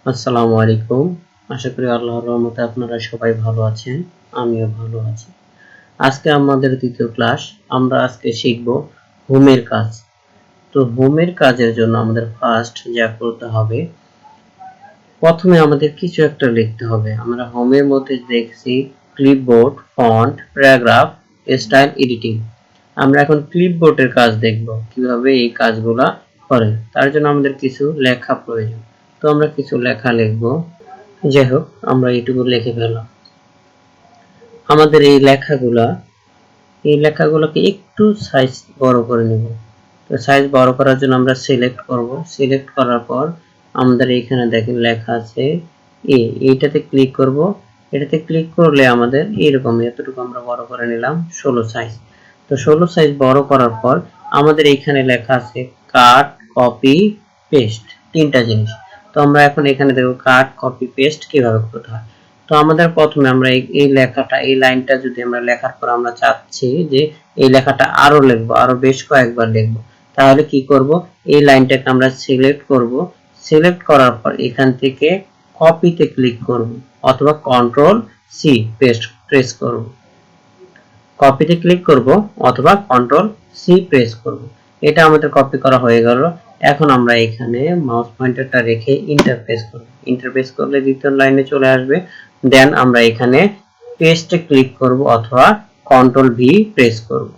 আসসালামু আলাইকুম। আশা করি আল্লাহর রহমতে আপনারা সবাই ভালো আছেন, আমিও ভালো আছি। আজকে আমাদের দ্বিতীয় ক্লাস। আমরা আজকে শিখব হোমের কাজ। তো হোমের কাজের জন্য আমাদের ফার্স্ট যা করতে হবে, প্রথমে আমাদের কিছু একটা লিখতে হবে। আমরা হোমের মধ্যে দেখছি clipboard, font, paragraph, style, editing. আমরা এখন ক্লিপবোর্ডের কাজ দেখব, কিভাবে এই কাজগুলা করে। তার জন্য আমাদের কিছু লেখা প্রয়োজন। তো আমরা কিছু লেখা লিখব। যাই হোক, আমরা এইটুকু লিখে ফেললাম। আমাদের এই লেখাগুলোকে একটু সাইজ বড় করে নেব। তো সাইজ বড় করার জন্য আমরা সিলেক্ট করব। সিলেক্ট করার পর আমাদের এখানে দেখেন লেখা আছে এইটাতে ক্লিক করব। এটাতে ক্লিক করলে আমাদের এরকম এতটুকু আমরা বড় করে নিলাম 16 সাইজ। তো 16 সাইজ বড় করার পর আমাদের এখানে লেখা আছে কাট, কপি, পেস্ট, তিনটা জিনিস। তো আমরা এখন এখানে দেখব কাট, কপি, পেস্ট কিভাবে করতে হয়। তো আমাদের প্রথমে আমরা এই লেখাটা, এই লাইনটা যদি আমরা লেখার পর আমরা চাচ্ছি যে এই লেখাটা আরো লিখবো, আরো বেশ কয়েকবার লিখবো, তাহলে কি করব, এই লাইনটাকে আমরা সিলেক্ট করব। সিলেক্ট করার পর এখান থেকে কপিতে ক্লিক করব অথবা কন্ট্রোল সি পেস্ট প্রেস করব। কপিতে ক্লিক করব অথবা কন্ট্রোল সি প্রেস করব। এটা আমাদের কপি করা হয়ে গেল। এখন আমরা এখানে মাউস পয়েন্টারটা রেখে ইন্টারপ্রেস করব। ইন্টারপ্রেস করলে দ্বিতীয় লাইনে চলে আসবে। দেন আমরা এখানে পেস্টে ক্লিক করব অথবা কন্ট্রোল ভি প্রেস করব।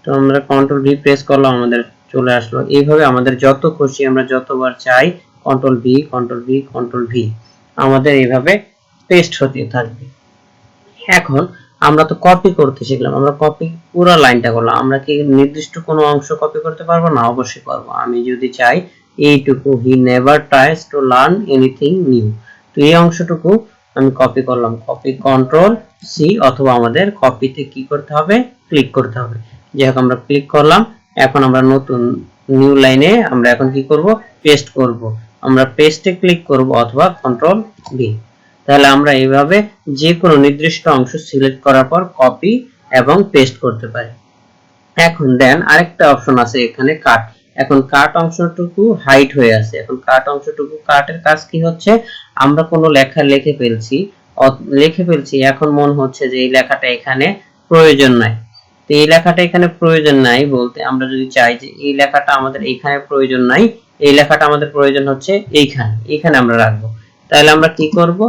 তো আমরা কন্ট্রোল ভি প্রেস করলাম, আমাদের চলে আসলো। এইভাবে আমাদের যত খুশি আমরা যতবার চাই control V, control V, control V, আমাদের এইভাবে পেস্ট হতে থাকবে। এখন আমরা তো কপি করতে শিখলাম, আমরা কপি পুরো লাইনটা করলাম। আমরা কি নির্দিষ্ট কোনো অংশ কপি করতে পারবো না? অবশ্যই পারবো। আমি যদি চাই এইটুকু, he never tries to learn anything new, তো এই অংশটুকু আমি কপি করলাম। কপি কন্ট্রোল সি অথবা আমাদের কপিতে কি করতে হবে, ক্লিক করতে হবে। যাই হোক, আমরা ক্লিক করলাম। এখন আমরা নতুন নিউ লাইনে আমরা এখন কি করব, পেস্ট করব। আমরা পেস্টে ক্লিক করব অথবা কন্ট্রোল ভি। তাহলে আমরা এইভাবে যে কোনো নির্দিষ্ট অংশ সিলেক্ট করার পর কপি এবং পেস্ট করতে পারি। এখন দেন আরেকটা অপশন আছে এখানে কাট। এখন কাট অংশটুকু হাইড হয়ে আছে। এখন কাট অংশটুকু, কাটের কাজ কি হচ্ছে, আমরা কোনো লেখা লিখে ফেলছি, এখন মনে হচ্ছে যে এই লেখাটা এখানে প্রয়োজন নাই। তো এই লেখাটা এখানে প্রয়োজন নাই বলতে আমরা যদি চাই যে এই লেখাটা আমাদের এখানে প্রয়োজন নাই, এই লেখাটা আমাদের প্রয়োজন হচ্ছে এইখানে আমরা রাখবো, তাহলে আমরা কি করব,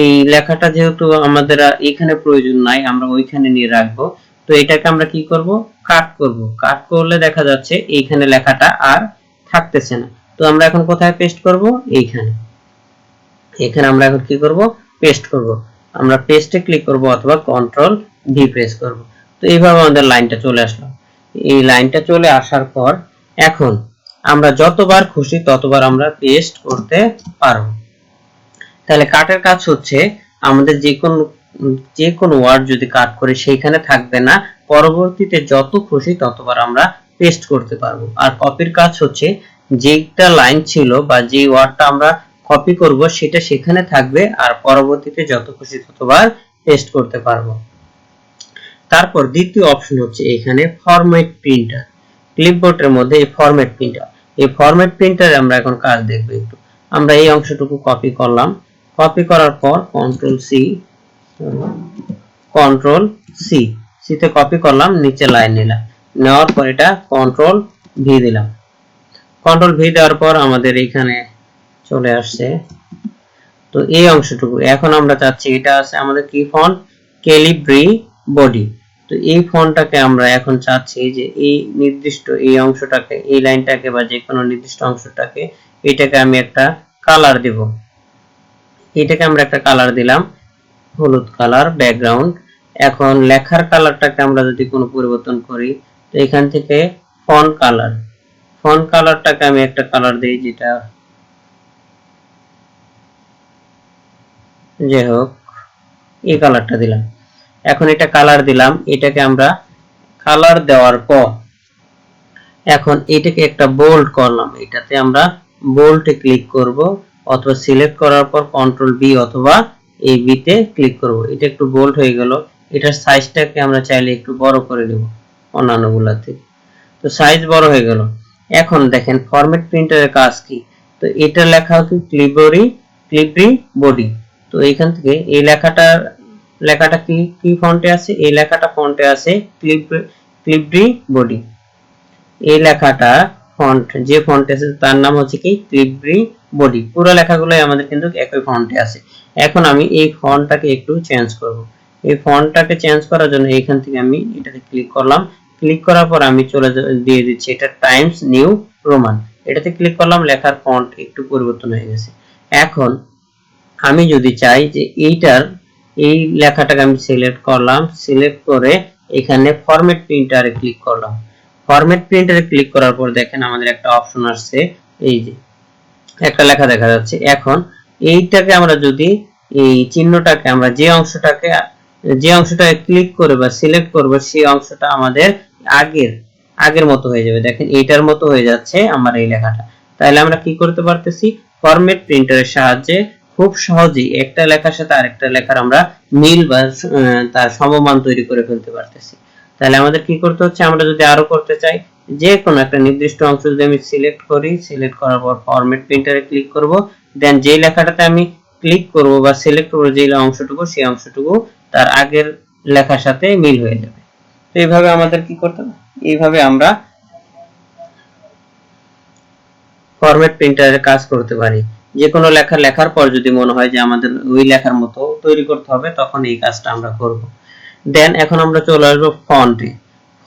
এই লেখাটা যেহেতু আমাদের এখানে প্রয়োজন নাই, আমরা ওইখানে নিয়ে রাখবো। তো এটাকে আমরা কি করব, কাট করব। কাট করলে দেখা যাচ্ছে এইখানে লেখাটা আর থাকতেছে না। তো আমরা এখন কোথায় পেস্ট করব, এইখানে। এখানে আমরা এখন কি করব, পেস্ট করব। আমরা পেস্টে ক্লিক করব অথবা কন্ট্রোল ভি প্রেস করব। তো এইভাবে আমাদের লাইনটা চলে আসলো। এই লাইনটা চলে আসার পর এখন আমরা যতবার খুশি ততবার আমরা পেস্ট করতে পারবো। তাহলে কাটের কাজ হচ্ছে আমাদের যে কোনো ওয়ার্ড যদি কাট করে সেইখানে থাকবে না, পরবর্তীতে যত খুশি ততবার আমরা পেস্ট করতে পারবো। আর কপির কাজ হচ্ছে যেটা লাইন ছিল বা যে ওয়ার্ডটা আমরা কপি করব সেটা সেখানে থাকবে, আর পরবর্তীতে যত খুশি ততবার পেস্ট করতে পারবো। তারপর দ্বিতীয় অপশন হচ্ছে এখানে ফরম্যাট প্রিন্টার। ক্লিপবোর্ডের মধ্যে এই ফরম্যাট প্রিন্টার, এই ফরম্যাট প্রিন্টারে আমরা এখন কাজ দেখব একটু। আমরা এই অংশটুকু কপি করলাম। কপি করার পর কন্ট্রোল সি তে কপি করলাম, নিচে লাইন নিলাম, নেওয়ার পর এটা কন্ট্রোল ভি দিলাম। কন্ট্রোল ভি দেওয়ার পর আমাদের এখানে চলে আসছে। তো এই অংশটুকু এখন আমরা চাচ্ছি, এটা আছে আমাদের কি ফন্ট, ক্যালিব্রি বডি। তো এই ফন্টটাকে আমরা এখন চাচ্ছি যে এই নির্দিষ্ট এই অংশটাকে, এই লাইনটাকে বা যে কোনো নির্দিষ্ট অংশটাকে, এটাকে আমি একটা কালার দেব। এটাকে আমরা একটা কালার দিলাম, হলুদ কালার ব্যাকগ্রাউন্ড। এখন লেখার কালারটাকে আমরা যদি কোনো পরিবর্তন করি, তো এখান থেকে ফন্ট কালারটাকে আমি একটা কালার দেই, যেটা যাই হোক এই কালারটা দিলাম। এখন এটা কালার দিলাম, এটাকে আমরা কালার দেওয়ার পর এখন এটাকে একটা বোল্ড করলাম। এটাতে আমরা বোল্ডে ক্লিক করব অথবা সিলেক্ট করার পর কন্ট্রোল বি অথবা এই বি তে ক্লিক করব। এটা একটু বোল্ড হয়ে গেল। এটার সাইজটাকে আমরা চাইলে একটু বড় করে দেব অন্যান্যগুলা থেকে। তো সাইজ বড় হয়ে গেল। এখন দেখেন ফরম্যাট প্রিন্টারের কাজ কি। তো এটা লেখা হচ্ছে ক্লিবরি ক্লিপডি বডি। তো এইখান থেকে এই লেখাটা কি ফন্টে আছে, এই লেখাটা ফন্টে আছে ক্লিপডি বডি। এই লেখাটা ফন্ট যে ফন্টে আছে তার নাম হচ্ছে কি ক্লিপডি বডি। পুরো লেখাগুলোই আমাদের কিন্তু একই ফন্টে আছে। এখন আমি এই ফন্টটাকে একটু চেঞ্জ করব। এই ফন্টটাকে চেঞ্জ করার জন্য এইখান থেকে আমি এটাতে ক্লিক করলাম। ক্লিক করার পর আমি চলে দিয়ে দিচ্ছি এটা টাইমস নিউ রোমান। এটাতে ক্লিক করলাম, লেখার ফন্ট একটু পরিবর্তন হয়ে গেছে। এখন আমি যদি চাই যে এই লেখাটাকে আমি সিলেক্ট করলাম, সিলেক্ট করে এখানে ফরম্যাট প্রিন্টারে ক্লিক করলাম। ফরম্যাট প্রিন্টারে ক্লিক করার পর দেখেন আমাদের একটা অপশন আসছে, এই যে একটা লেখা দেখা যাচ্ছে। এখন এইটাকে আমরা যদি এই চিহ্নটাকে আমরা যে অংশটাকে ক্লিক করে বা সিলেক্ট করব সেই অংশটা আমাদের আগের মতো হয়ে যাবে। দেখেন এইটার মতো হয়ে যাচ্ছে আমার এই লেখাটা। তাহলে আমরা কি করতে পারতেছি, ফরম্যাট প্রিন্টারের সাহায্যে খুব সহজেই একটা লেখার সাথে আরেকটা লেখার আমরা মিল বা তার সমমান তৈরি করে ফেলতে পারতেছি। তাহলে আমাদের কি করতে হচ্ছে, আমরা যদি আরো করতে চাই, যে কোনো একটা নির্দিষ্ট অংশ যদি আমি সিলেক্ট করি, সিলেক্ট করার পর ফরম্যাট প্রিন্টারে ক্লিক করব, দেন যে লেখাটাতে আমি ক্লিক করব বা সিলেক্ট করব যে অংশটুকু, সেই অংশটুকু তার আগের লেখার সাথে মিল হয়ে যাবে। তো এইভাবে আমাদের কি করতে হবে, এইভাবে আমরা ফরম্যাট প্রিন্টারে কাজ করতে পারি। যে কোনো লেখা লেখার পর যদি মনে হয় যে আমাদের ওই লেখার মতো তৈরি করতে হবে, তখন এই কাজটা আমরা করব। দেন এখন আমরা চলে আসবো ফন্টে।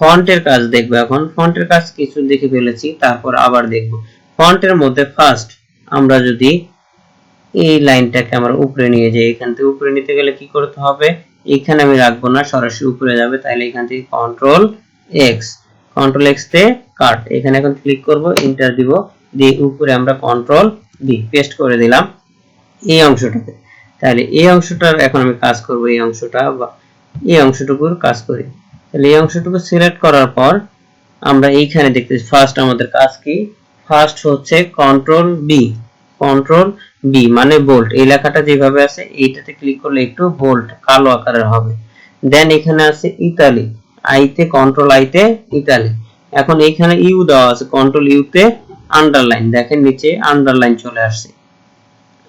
ফন্টের কাজ দেখবো। এখন ফন্টের কাজ কিছু দেখে ফেলেছি, তারপর আবার দেখব। ফন্টের মধ্যে ফার্স্ট আমরা যদি এই লাইনটাকে আমরা উপরে নিয়ে যাই, এখান থেকে উপরে নিতে গেলে কি করতে হবে, এখানে আমি রাখবো না, সরাসরি উপরে যাবে। তাহলে এখান থেকে কন্ট্রোল এক্স তে কাট। এখানে এখন ক্লিক করব, এন্টার দিব, দিয়ে উপরে আমরা কন্ট্রোল ডি পেস্ট করে দিলাম এই অংশটাতে। তাহলে এই অংশটার এখন আমি কাজ করব, এই অংশটা বা এই অংশটুকুর কাজ করি। তাহলে এই অংশটুকু সিলেক্ট করার পর আমরা এইখানে দেখতেছি ফার্স্ট আমাদের কাজ কি, ফার্স্ট হচ্ছে কন্ট্রোল বি মানে বোল্ড। এই লেখাটা যেভাবে আছে এইটাতে ক্লিক করলে একটু বোল্ড কালো আকারের হবে। দেন এখানে আছে ইতালি, কন্ট্রোল আইতে ইতালি। এখন এখানে ইউ দেওয়া আছে, কন্ট্রোল ইউ তে আন্ডারলাইন, দেখেন নিচে আন্ডারলাইন চলে আসছে।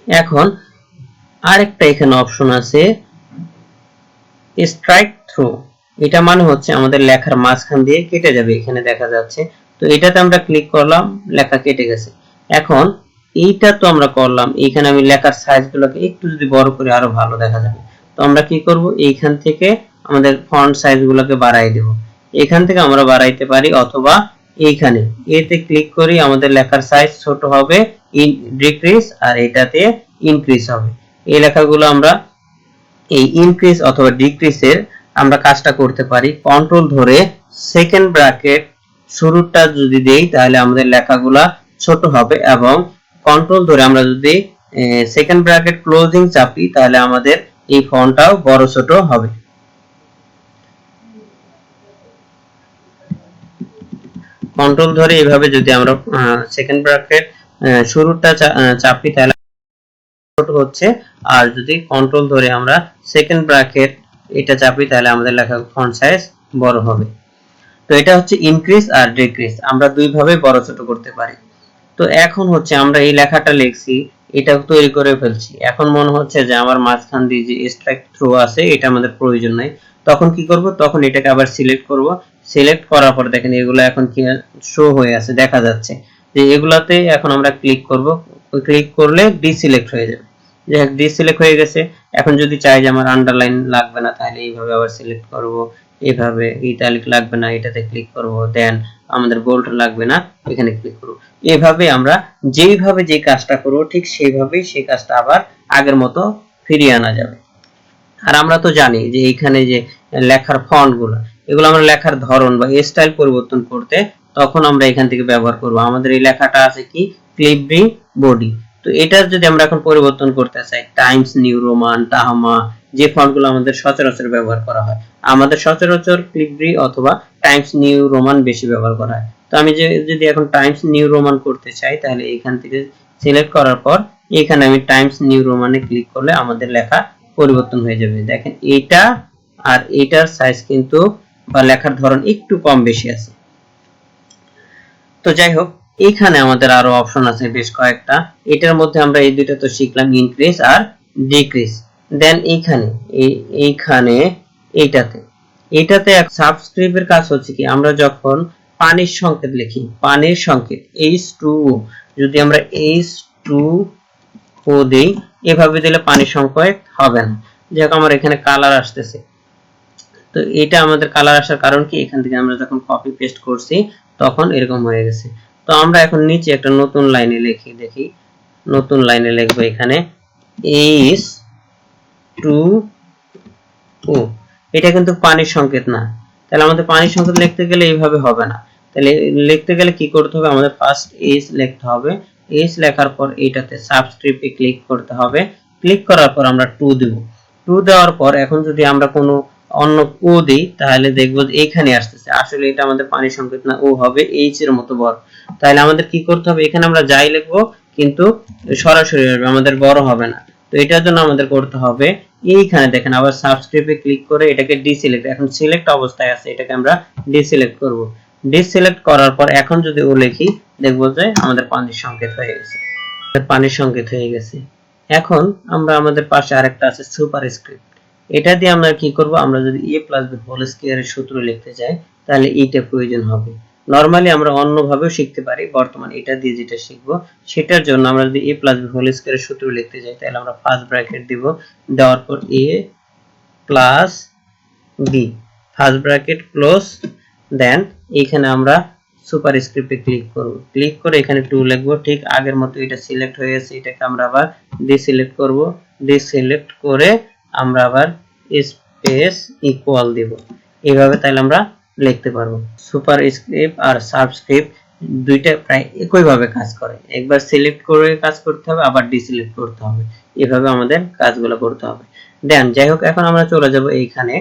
এখন আরেকটা এখানে অপশন আছে স্ট্রাইক থ্রু, এটা মানে হচ্ছে আমাদের লেখার মাঝখান দিয়ে কেটে যাবে, এখানে দেখা যাচ্ছে। তো এটাতে আমরা ক্লিক করলাম, লেখা কেটে গেছে। এখন এইটা তো আমরা করলাম, এইখানে আমি লেখার সাইজগুলোকে একটু যদি বড় করে আরো ভালো দেখা যাবে। তো আমরা কি করব, এইখান থেকে আমাদের ফন্ট সাইজগুলোকে বাড়াই দেব। এখান থেকে আমরা বাড়াইতে পারি, অথবা এইখানে এতে ক্লিক করি, আমাদের লেখার সাইজ ছোট হবে, ডিক্রিজ, আর এটাতে ইনক্রিজ হবে। এই লেখাগুলো আমরা এই ইনক্রিজ অথবা ডিক্রিজের আমরা কাজটা করতে পারি কন্ট্রোল ধরে সেকেন্ড ব্র্যাকেট শুরুটা যদি দেই, তাহলে আমাদের লেখাগুলা ছোট হবে, এবং কন্ট্রোল ধরে আমরা যদি সেকেন্ড ব্র্যাকেট ক্লোজিং চাপি, তাহলে আমাদের এই ফন্টটাও বড় ছোট হবে। কন্ট্রোল ধরে এইভাবে যদি আমরা সেকেন্ড ব্র্যাকেট শুরুটা চাপি, তাহলে ছোট হচ্ছে, আর যদি কন্ট্রোল ধরে আমরা সেকেন্ড ব্র্যাকেট এটা চাপি, তাহলে আমাদের লেখা ফন্ট সাইজ বড় হবে। তো এটা হচ্ছে ইনক্রিজ আর ডিক্রিজ, আমরা দুই ভাবে বড় ছোট করতে পারি। তো এখন হচ্ছে আমরা এই লেখাটা লিখছি, এটা তৈরি করে ফেলছি। এখন মনে হচ্ছে যে আমার মাঝখান দিয়ে যে স্ট্রাইক থ্রু আছে এটা আমাদের প্রয়োজন নাই, তখন কি করব, তখন এটাকে আবার সিলেক্ট করব। সিলেক্ট করার পর দেখেন এগুলো এখন কি শো হয়ে আছে, দেখা যাচ্ছে যে এগুলাতে এখন আমরা ক্লিক করব। ক্লিক করলে ডিসিলেক্ট হয়ে যাবে, যে ডিসিলেক্ট হয়ে গেছে। এখন যদি চাই যে আমার আন্ডারলাইন লাগবে না, তাহলে এইভাবে আবার সিলেক্ট করব, এইভাবে ইটালিক লাগবে না, এটাতে ক্লিক করব, দেন আমাদের বোল্ড লাগবে না, এখানে ক্লিক করব। এইভাবে আমরা যেইভাবে যে কাজটা করব ঠিক সেইভাবেই সেই কাজটা আবার আগের মতো ফিরিয়ে আনা যাবে। আর আমরা তো জানি যে এইখানে যে লেখার ফন্ট গুলো, এগুলো আমরা লেখার ধরন বা স্টাইল পরিবর্তন করতে তখন আমরা এখান থেকে ব্যবহার করব। আমাদের এই লেখাটা আছে কি ক্লিপডি বডি, তো এটা যদি আমরা এখন পরিবর্তন করতে চাই টাইমস নিউ রোমান, তাহমা, যে ফন্টগুলো আমাদের সচরাচর ব্যবহার করা হয়, আমাদের সচরাচর ক্লিপডি অথবা টাইমস নিউ রোমান বেশি ব্যবহার করা হয়। তো আমি যদি এখন টাইমস নিউ রোমান করতে চাই, তাহলে এখান থেকে সিলেক্ট করার পর এখানে আমি টাইমস নিউ রোমানে ক্লিক করলে আমাদের লেখা পরিবর্তন হয়ে যাবে। দেখেন এইটা আর এটার সাইজ কিন্তু বা লেখার ধরন একটু কম বেশি আছে। তো যাই হোক, এইখানে আমাদের আরো অপশন আছে বেশ কয়েকটা। এটার মধ্যে আমরা এই দুইটা তো শিখলাম, ইনক্রিজ আর ডিক্রিজ। দেন এইখানে এটাতে এক সাবস্ক্রিপ্টের কাজ হচ্ছে কি, আমরা যখন পানির সংকেত লিখি, পানির সংকেত H2O, যদি আমরা H2O দেই, এভাবে দিলে পানির সংকেত হবে না। যাক, আমার এখানে কালার আসতেছে, তো এটা আমাদের কালার আসার কারণ কি, এখান থেকে আমরা যখন কপি পেস্ট করছি তখন এরকম হয়ে গেছে। তো আমরা এখন নিচে একটা নতুন লাইনে লিখি, দেখি নতুন লাইনে লিখবো এখানে H2O। এটা কিন্তু পানির সংকেত না, তাহলে আমাদের পানির সংকেত লিখতে গেলে এইভাবে হবে না। তাহলে লিখতে গেলে কি করতে হবে, আমাদের ফার্স্ট H লিখতে হবে। H লেখার পর এটাতে সাবস্ক্রিপ্টে ক্লিক করতে হবে। ক্লিক করার পর আমরা 2 দেব। 2 দেওয়ার পর এখন যদি আমরা কোনো অন্য ও দিই, তাহলে দেখবো যে এইখানে আসতেছে। আসলে এটা আমাদের পানির সংকেত না, ও হবে এইচ এর মতো বড়। তাহলে আমাদের কি করতে হবে, এখানে আমরা যাই লিখবো কিন্তু সরাসরি হবে, আমাদের বড় হবে না। তো এটার জন্য আমাদের করতে হবে, এইখানে দেখেন আবার সাবস্ক্রিপ্টে ক্লিক করে এটাকে ডিসিলেক্ট, এখন সিলেক্ট অবস্থায় আছে, এটাকে আমরা ডিসিলেক্ট করব। ডিসিলেক্ট করার পর এখন যদি ও লিখি, দেখবো যে আমাদের পানির সংকেত হয়ে গেছে, পানির সংকেত হয়ে গেছে। এখন আমরা আমাদের পাশে আরেকটা আছে সুপারস্ক্রিপ্ট। এটা দিয়ে আমরা কি করব, আমরা যদি a প্লাস b হোল স্কয়ারের সূত্র লিখতে যাই, তাহলে এইটা প্রয়োজন হবে। নরমালি আমরা অন্যভাবেও শিখতে পারি, বর্তমানে এটা দিয়ে যেটা শিখবো সেটার জন্য আমরা যদি a প্লাস b হোল স্কয়ারের সূত্র লিখতে যাই, তাহলে আমরা ফার্স্ট ব্র্যাকেট দিব, দেওয়ার পর a plus b, first bracket close. Then এখানে আমরা সুপারস্ক্রিপ্টে ক্লিক করব, ক্লিক করে এখানে 2 লিখব। ঠিক আগের মতো এটা সিলেক্ট হয়ে গেছে, এটাকে আমরা আবার ডিসিলেক্ট করব। ডিসিলেক্ট করে আমরা আবার স্পেস ইকুয়াল দেব। এইভাবে তাহলে আমরা লিখতে পারবো। সুপারস্ক্রিপ্ট আর সাবস্ক্রিপ্ট দুইটা প্রায় একই ভাবে কাজ করে, একবার সিলেক্ট করে কাজ করতে হবে, আবার ডিসিলেক্ট করতে হবে, এভাবে আমাদের কাজগুলো করতে হবে। দেন যাই হোক, এখন আমরা চলে যাব এইখানে